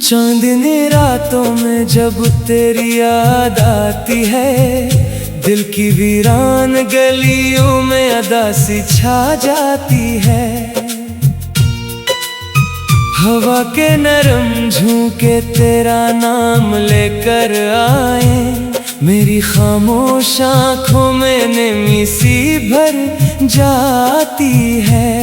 चांदनी रातों में जब तेरी याद आती है, दिल की वीरान गलियों में अदा सी छा जाती है। हवा के नरम झोंके तेरा नाम लेकर आए, मेरी खामोश आँखों में नमी सी भर जाती है।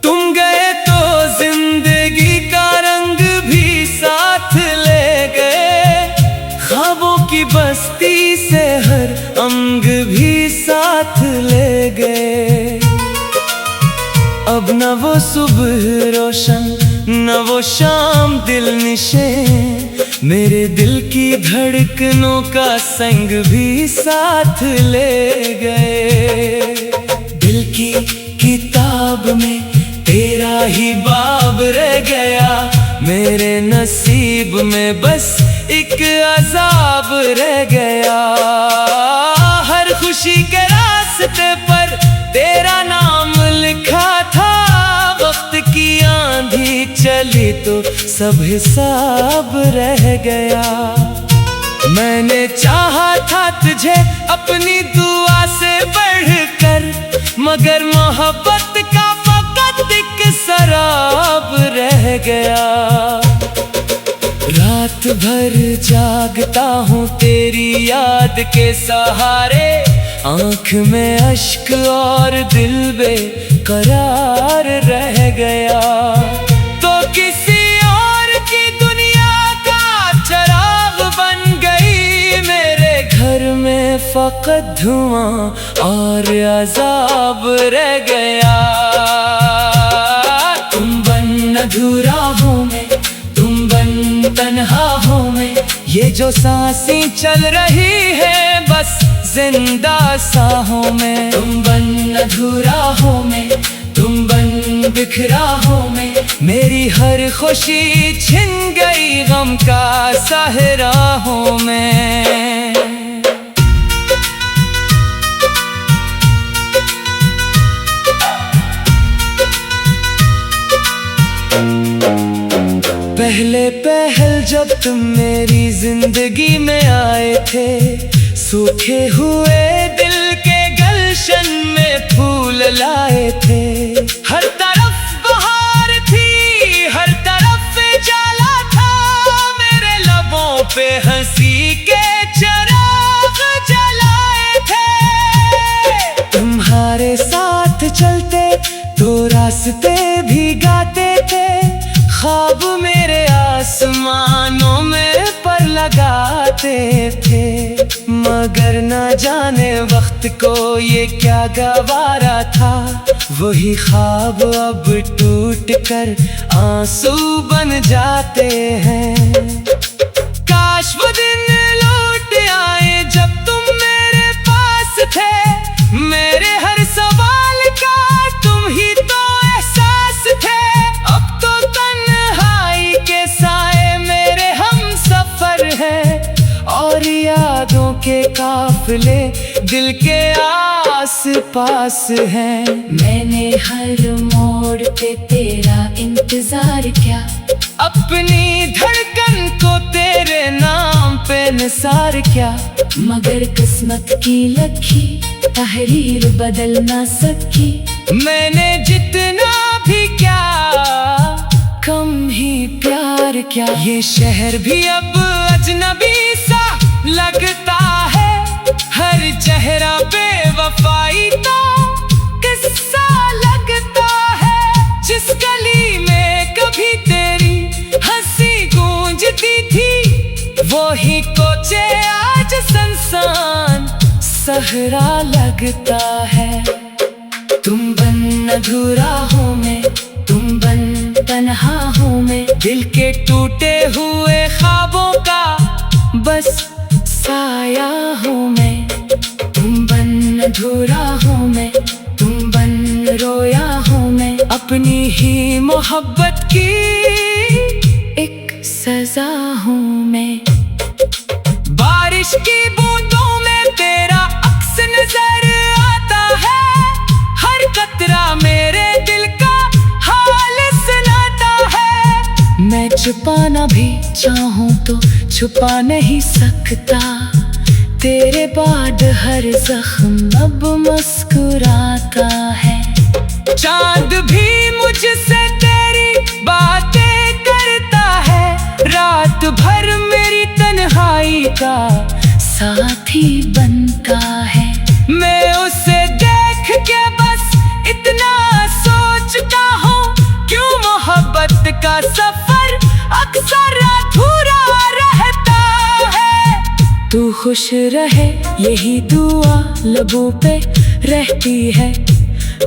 तुम गए तो जिंदगी का रंग भी साथ ले गए, ख्वाबों की बस्ती से हर अंग भी साथ ले गए। अब न वो सुबह रोशन न वो शाम दिल निशे, मेरे दिल की धड़कनों का संग भी साथ ले गए। दिल की किताब में तेरा ही बाब रह गया, मेरे नसीब में बस एक अजाब रह गया। हर खुशी के रास्ते पर तेरा नाम लिखा था, वक्त की आंधी चली तो सब हिसाब रह गया। मैंने चाहा था तुझे अपनी दुआ से बढ़कर, मगर मोहब्बत का फकत एक शराब रह गया। रात भर जागता हूँ तेरी याद के सहारे, आँख में अश्क और दिल बेकरार रह गया। तो किसी और की दुनिया का चराग बन गई, मेरे घर में फकत धुआं और अजाब रह गया। तुम बन अधूरा हूँ मैं, तुम बन तन्हा हूँ मैं, ये जो सांसें चल रही है बस जिंदा सा हूँ मैं। तुम बन अधूरा हूँ मैं, तुम बन बिखरा हूँ मैं, मेरी हर खुशी छिन गई गम का सहरा हूँ मैं। पहले पहल जब तुम मेरी जिंदगी में आए थे, सूखे हुए दिल के गलशन में फूल लाए थे। हर तरफ बहार थी, हर तरफ जाला था, मेरे लबों पे हंसी के चिराग जलाए थे। तुम्हारे साथ चलते तो रास्ते भी गाते थे, ख्वाब मेरे आसमानों में पर लगाते थे। मगर न जाने वक्त को ये क्या गवारा था, वही ख्वाब अब टूट कर आंसू बन जाते हैं। काश वो दिन लौट आए जब तुम मेरे पास थे, मेरे हर सवाल का तुम ही तो एहसास थे। अब तो तन्हाई के साए मेरे हम सफर हैं, और यादों के काफिले दिल के आस पास हैं। मैंने हर मोड़ पे तेरा इंतजार किया, अपनी धड़कन को तेरे नाम पे निसार किया, मगर किस्मत की लखी तहरीर बदल ना सकी। मैंने जितना भी क्या कम ही प्यार किया। ये शहर भी अब अजनबी सा लगता है, हर चेहरा बेवफाई का किस्सा लगता है। जिस गली में कभी तेरी हंसी गूंजती थी, वो ही कोचे आज संसान सहरा लगता है। तुम बन अधूरा हूँ मैं, तुम बन तन्हा हूँ मैं, दिल के टूटे हुए मोहब्बत की एक सजा हूँ मैं। बारिश की बूंदों में तेरा अक्स नजर आता है, हर कतरा मेरे दिल का हाल सुनाता है। मैं छुपाना भी चाहूँ तो छुपा नहीं सकता, तेरे बाद हर जख्म अब मुस्कुराता है। चांद भी मुझसे तेरी बातें करता है, रात भर मेरी तन्हाई का साथी बनता है। मैं उसे देख के बस इतना सोचता हूँ, क्यों मोहब्बत का सफर अक्सर अधूरा रहता है। तू खुश रहे यही दुआ लबों पे रहती है,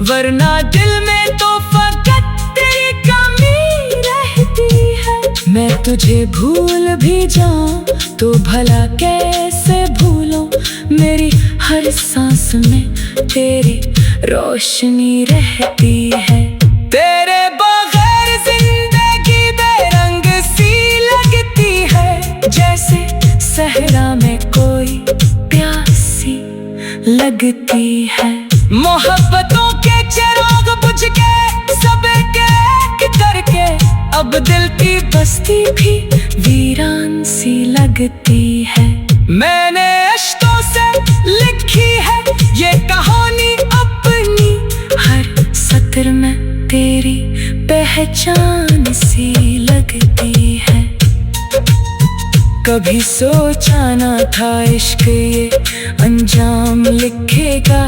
वरना दिल में तो फकत तेरी कमी रहती है। मैं तुझे भूल भी जाऊं तो भला कैसे भूलूं, मेरी हर सांस में तेरी रोशनी रहती है। तेरे बगैर जिंदगी बेरंग सी लगती है, जैसे सहरा में कोई प्यासी लगती है। मोहब्बतों के चिराग बुझ के सब एक करके, अब दिल की बस्ती भी वीरान सी लगती है। मैंने अश्कों से लिखी है ये कहानी अपनी, हर सत्र में तेरी पहचान सी लगती है। कभी सोचा ना था इश्क ये अंजाम लिखेगा,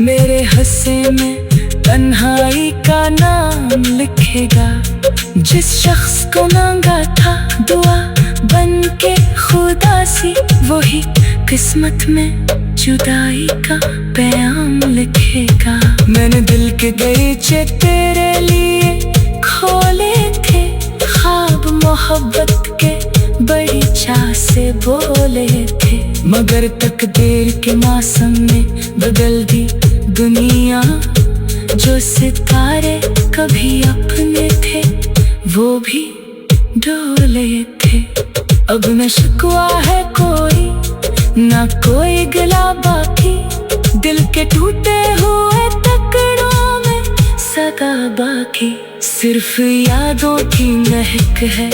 मेरे हंसे में तन्हाई का नाम लिखेगा। जिस शख्स को मांगा था दुआ बन के खुदा सी, वही किस्मत में जुदाई का पैगाम लिखेगा। मैंने दिल के गलीचे तेरे लिए खोले थे, ख्वाब मोहब्बत के बड़ी चाह से बोले थे, मगर तकदीर के मौसम में बदल दी दुनिया। जो सितारे कभी अपने थे वो भी डोले थे। अब न शिकवा है कोई ना कोई गिला बाकी, दिल के टूटे हुए टुकड़ों में सदा बाकी। सिर्फ यादों की महक है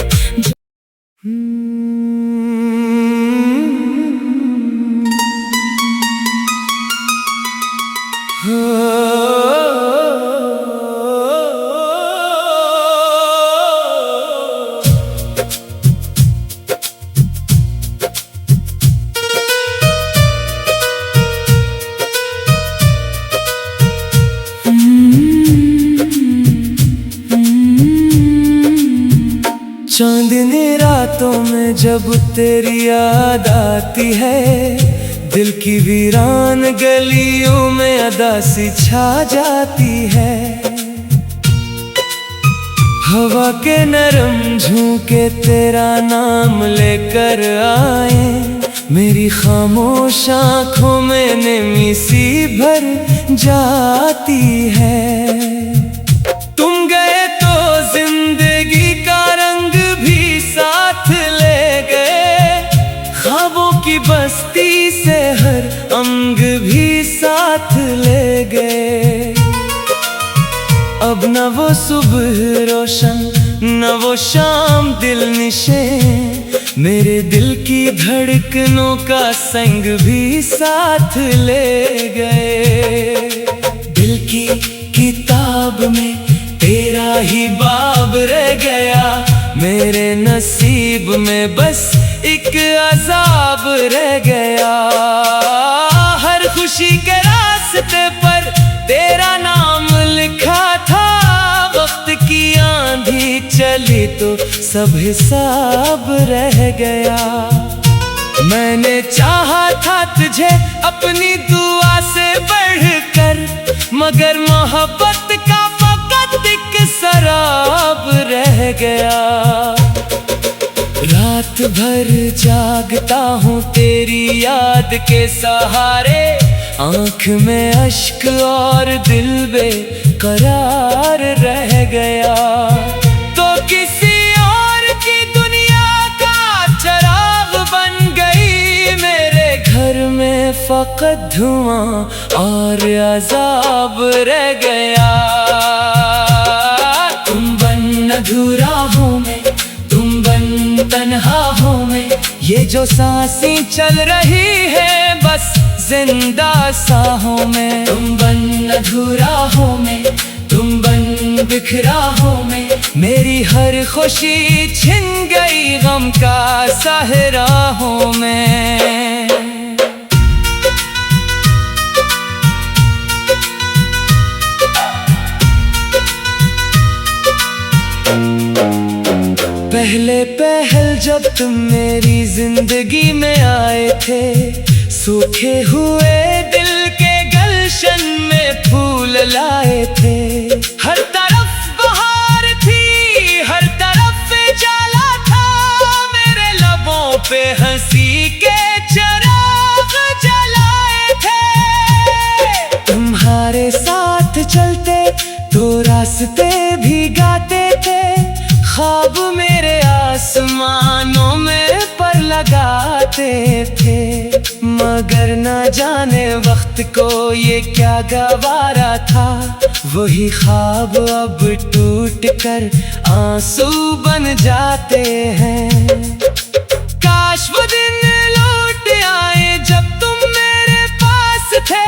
चांदनी रातों में जब तेरी याद आती है, दिल की वीरान गलियों में अदा सी छा जाती है। हवा के नरम झोंके तेरा नाम लेकर आए, मेरी खामोश आँखों में नमी सी भर जाती है। तुम गए तो जिंदगी का रंग भी साथ ले गए, ख्वाबों की बस्ती से हर अंग भी साथ ले गए। अब न वो सुबह रोशन न वो शाम दिल निशे, मेरे दिल की धड़कनों का संग भी साथ ले गए। दिल की किताब में तेरा ही बाब रह गया, मेरे नसीब में बस एक अजाब रह गया। हर खुशी के रास्ते पर तेरा नाम लिखा था, वक्त की आंधी चली तो सब हिसाब रह गया। मैंने चाहा था तुझे अपनी दुआ से बढ़कर, मगर मोहब्बत का फकत एक शराब रह गया। रात भर जागता हूँ तेरी याद के सहारे, आँख में अश्क और दिल बेकरार रह गया। किसी और की दुनिया का चिराग बन गई। मेरे घर में फकत धुआं और अज़ाब रह गया। तुम बन अधूरा हूँ मैं, तुम बन तन्हा हूँ मैं। ये जो सांसें चल रही है बस जिंदा सा हूँ मैं। तुम बन अधूरा हूँ मैं, तुम बन बिखरा हूँ मैं। मेरी हर खुशी छिन गई, गम का सहरा हूँ मैं। पहले पहल जब तुम मेरी जिंदगी में आए थे, सूखे हुए दिल के गलशन में फूल लाए थे। हर तरफ बहार थी, हर तरफ जाला था। मेरे लबों पे हंसी के चिराग जलाए थे। तुम्हारे साथ चलते तो रास्ते भी गाते थे। ख्वाब मेरे आसमानों में पर लगाते थे। मगर न जाने वक्त को ये क्या गवारा था। वही ख्वाब अब टूट कर आंसू बन जाते हैं। काश वो दिन लौट आए जब तुम मेरे पास थे।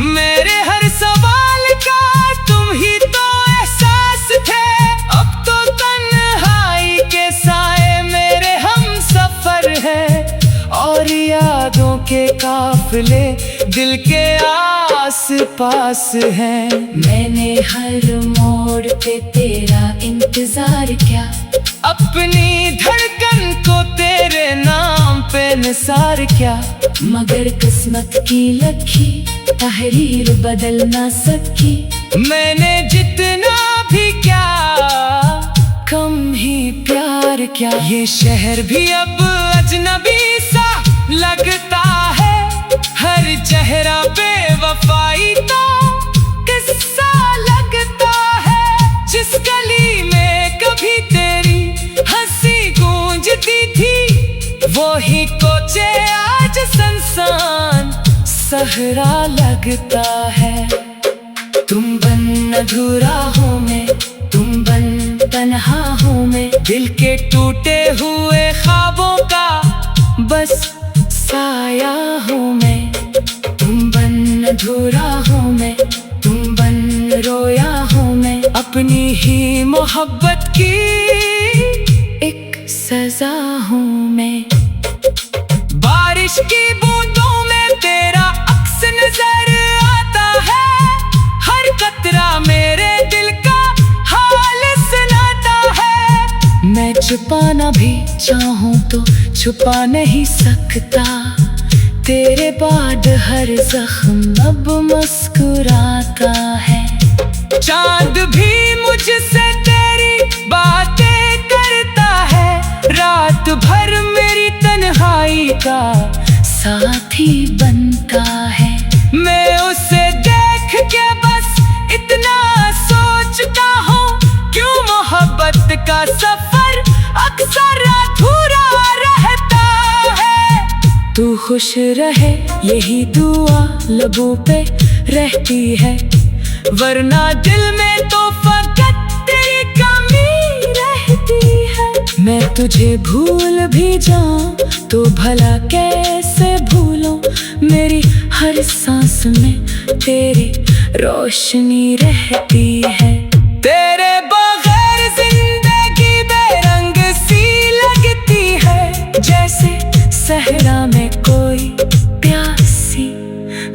मेरे हर सवाल का तुम ही तो एहसास थे। अब तो तन्हाई के साए मेरे हम सफर हैं, और यादों के काफिले दिल के आस पास हैं। मैंने हर मोड़ पे तेरा इंतजार किया, अपनी धड़कन को तेरे नाम पे निसार किया। मगर किस्मत की लखी तहरीर बदल ना सकी। मैंने जितना भी क्या कम ही प्यार क्या। ये शहर भी अब अजनबी सा लगता है। हर चेहरा बेवफाई का किस्सा लगता है। जिस गली में कभी तेरी हंसी गूंजती थी, वही कोचे आज सुनसान सहरा लगता है। तुम बन अधूरा हूँ मैं, तुम बन तन्हा हूँ मैं। दिल के टूटे हुए ख्वाबों का बस साया हूँ मैं। तुम बन अधूरा हूँ मैं, तुम बन रोया हूँ मैं। अपनी ही मोहब्बत की एक सजा हूँ मैं। बारिश की बूंदों में तेरा अक्स नजर आता है। हर कतरा मेरे दिल का हाल सुनाता है। मैं छुपाना भी चाहूँ तो छुपा नहीं सकता। तेरे बाद हर जख्म अब मुस्कुराता है। चांद भी मुझसे तेरी बातें करता है। रात भर मेरी तन्हाई का साथी बनता है। मैं उसे देख के बस इतना सोचता हूँ, क्यों मोहब्बत का सफर अक्सर अधूरा रहता है। तू खुश रहे यही दुआ लबों पे रहती है, वरना दिल में तो फकत तेरी कमी रहती है। मैं तुझे भूल भी जाऊं तो भला कैसे भूलूं। मेरी हर सांस में तेरी रोशनी रहती है। तेरे बगैर जिंदगी बेरंग सी लगती है। जैसे सहरा में कोई प्यासी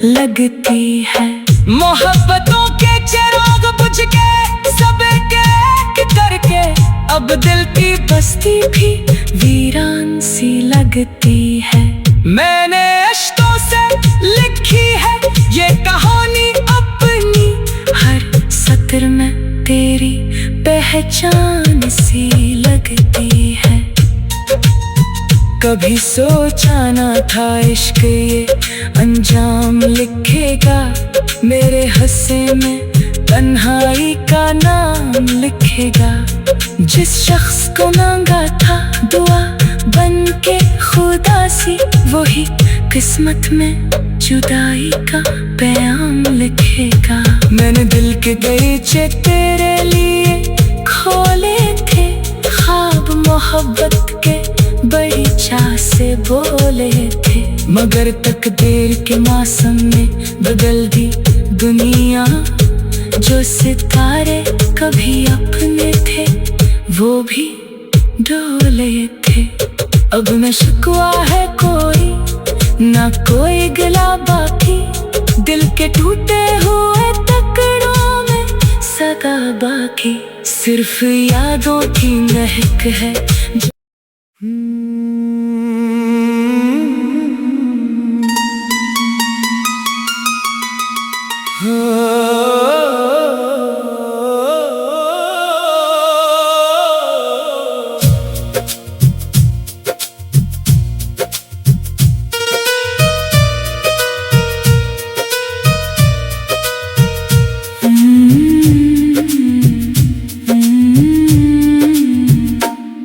लगती है। मोहब्बतों के चिराग बुझ के सब एक करके, अब दिल की बस्ती भी वीरान सी लगती है। मैंने अश्कों से लिखी है ये कहानी अपनी। हर सत्र में तेरी पहचान सी लगती है। कभी सोचा ना था इश्क ये अंजाम लिखेगा। मेरे हंसे में तन्हाई का नाम लिखेगा। जिस शख्स को मांगा था दुआ बन के खुदा सी, वही किस्मत में जुदाई का पैगाम लिखेगा। मैंने दिल के दरीचे तेरे लिए खोले थे, ख्वाब मोहब्बत के बड़ी चाह से बोले थे, मगर तकदीर के मौसम में बदल दी दुनिया। जो सितारे कभी अपने थे वो भी डोले थे। अब न शिकवा है कोई ना कोई गिला बाकी, दिल के टूटे हुए टुकड़ों में सगा बाकी, सिर्फ यादों की महक है।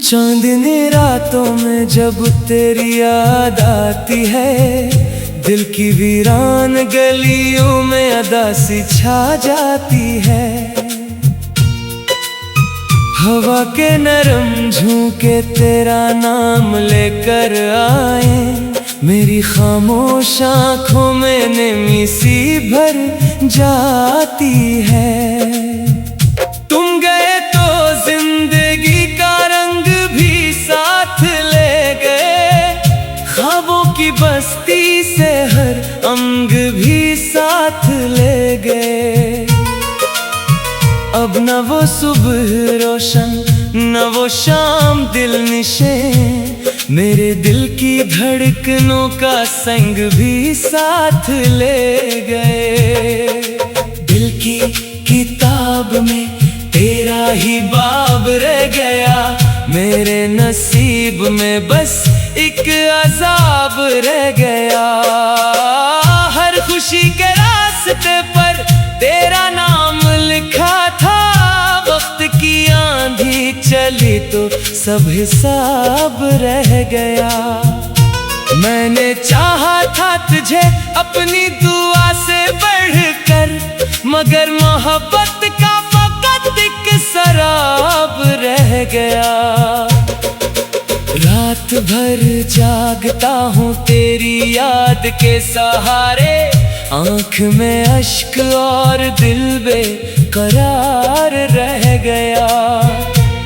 चांदनी रातों में जब तेरी याद आती है, दिल की वीरान गलियों में अदासी छा जाती है। हवा के नरम झोंके तेरा नाम लेकर आए, मेरी खामोश आँखों में नमी सी भर जाती है। तुम गए तो जिंदगी का रंग भी साथ ले गए, ख्वाबों की बस्ती से हर अंग भी साथ ले गए। अब न वो सुबह रोशन न वो शाम दिल निशे, मेरे दिल की धड़कनों का संग भी साथ ले गए। दिल की किताब में तेरा ही बाब रह गया, मेरे नसीब में बस एक अजाब रह गया। हर खुशी के रास्ते पर तेरा नाम लिखा था, वक्त की आंधी चली तो सब हिसाब रह गया। मैंने चाहा था तुझे अपनी दुआ से बढ़कर, मगर मोहब्बत का फकत एक शराब रह गया। रात भर जागता हूँ तेरी याद के सहारे, आँख में अश्क और दिल बेकरार रह गया।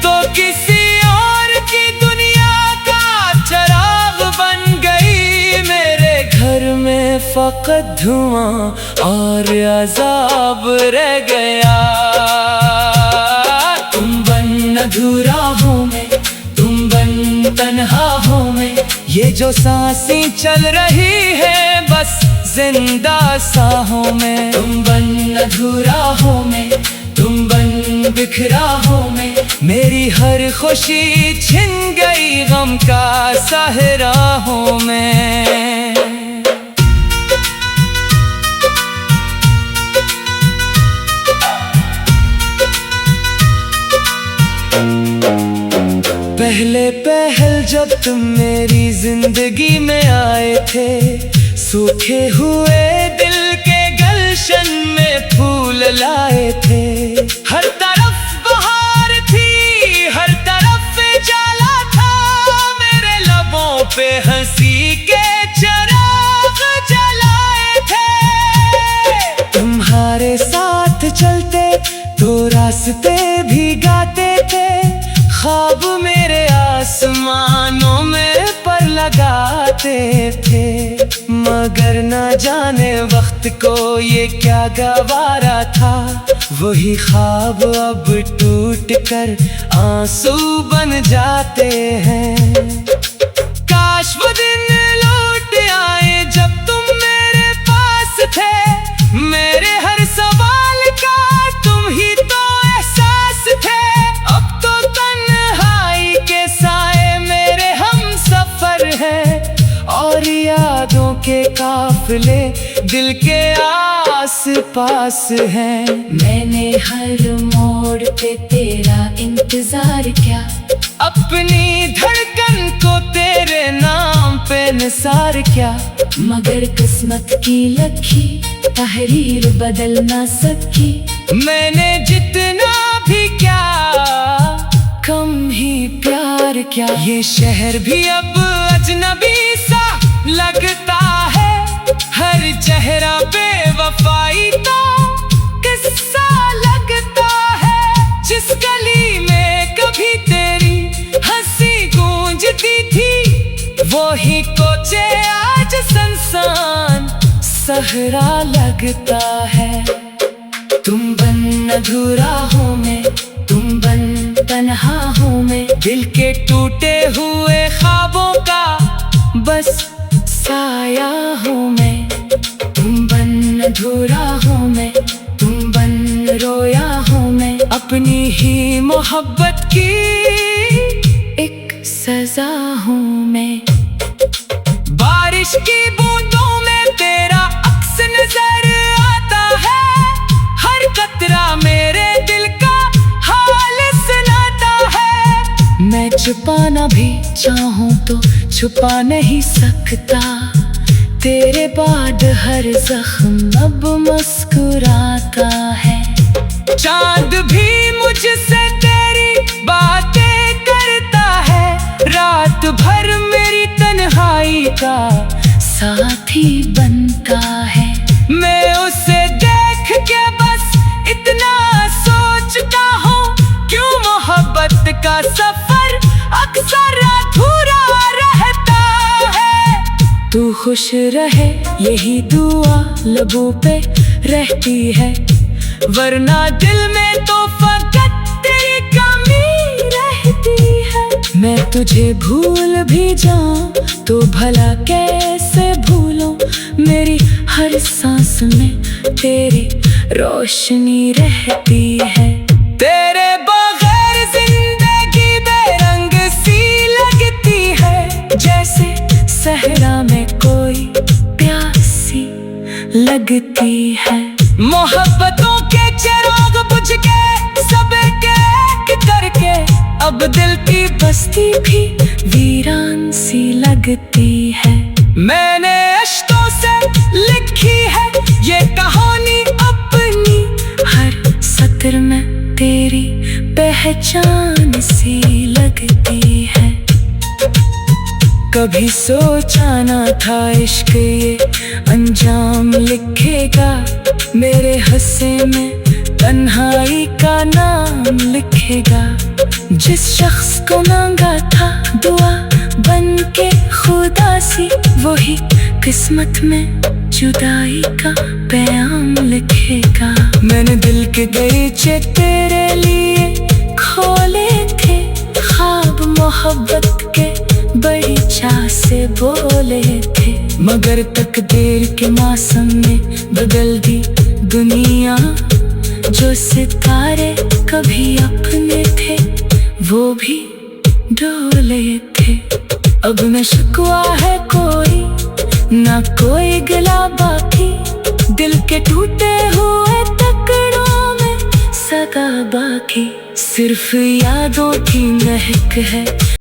तो किसी और की दुनिया का चराग बन गई, मेरे घर में फकत धुआं और अजाब रह गया। तुम बन अधूरा हूँ मैं, तुम बन तन्हा हूँ मैं, ये जो सांसें चल रही है बस जिंदा सांहों में। तुम बन अधूरा हूँ मैं, तुम बन बिखरा हूँ मैं, मेरी हर खुशी छिन गई गम का सहरा हूँ मैं। पहले पहल जब तुम मेरी जिंदगी में आए थे, सूखे हुए दिल के गलशन में फूल लाए थे। हर तरफ बहार थी, हर तरफ जाला था, मेरे लबों पे हंसी के चिराग जलाए थे। तुम्हारे साथ चलते तो रास्ते भी गाते थे, ख्वाब मेरे आसमानों में पर लगाते थे। मगर न जाने वक्त को ये क्या गवारा था, वही ख्वाब अब टूट कर आंसू बन जाते हैं। काश वो दिन लौट आए जब तुम मेरे पास थे, मेरे हर सवाल का तुम ही तो एहसास थे। अब तो तन्हाई के साए मेरे हम सफर हैं, और यादों के काफिले दिल के आस पास हैं। मैंने हर मोड़ पे तेरा इंतजार किया, अपनी धड़कन को तेरे नाम पे निसार क्या, मगर किस्मत की लखी तहरीर बदल ना सकी। मैंने जितना भी क्या कम ही प्यार क्या। ये शहर भी अब अजनबी सा लगता है, हर चेहरा बेवफाई का किस्सा लगता है। जिस गली में कभी तेरी हंसी गूंजती थी, वही कोचे आज सुनसान सहरा लगता है। तुम बन अधूरा हूँ मैं, तुम बन तन्हा हूँ मैं, दिल के टूटे हुए ख्वाबों का बस साया हूँ मैं। तुम बन अधूरा हूँ मैं, तुम बन रोया हूँ मैं, अपनी ही मोहब्बत की एक सजा हूँ मैं। बारिश की बूंदों में तेरा अक्स नजर आता है, हर कतरा मेरे दिल का हाल सुनाता है। मैं छुपाना भी चाहूं तो छुपा नहीं सकता, तेरे बाद हर जख्म अब मुस्कुराता है। चांद भी मुझसे तेरी बातें करता है, रात भर मेरी तन्हाई का साथी बनता है। मैं उसे देख के बस इतना सोचता हूँ, क्यों मोहब्बत का सफर अक्सर अधूरा रहता है। तू खुश रहे यही दुआ लबों पे रहती है, वरना दिल में तो फकत तेरी कमी रहती है। मैं तुझे भूल भी जाऊं तो भला कैसे भूलूं, मेरी हर सांस में तेरी रोशनी रहती है। तेरे बगैर जिंदगी बेरंग सी लगती है, जैसे सहरा में कोई प्यासी लगती है। मोहब्बतों के चिराग बुझ के सब एक करके, अब दिल की बस्ती भी वीरान सी लगती है। मैंने अश्कों से लिखी है ये कहानी अपनी, हर सत्र में तेरी पहचान सी लगती है। कभी सोचा ना था इश्क ये अंजाम लिखेगा, मेरे हंसे में तन्हाई का नाम लिखेगा। जिस शख्स को मांगा था दुआ बन के खुदा सी, वही किस्मत में जुदाई का पैगाम लिखेगा। मैंने दिल के दरीचे तेरे लिए खोले थे, ख्वाब मोहब्बत के बड़ी चाह से बोले थे, मगर तकदीर के मौसम में बदल दी दुनिया। जो सितारे कभी अपने थे, वो भी डोले थे। अब न शिकवा है कोई, ना कोई गिला बाकी, दिल के टूटे हुए टुकड़ों में सगा बाकी। सिर्फ यादों की महक है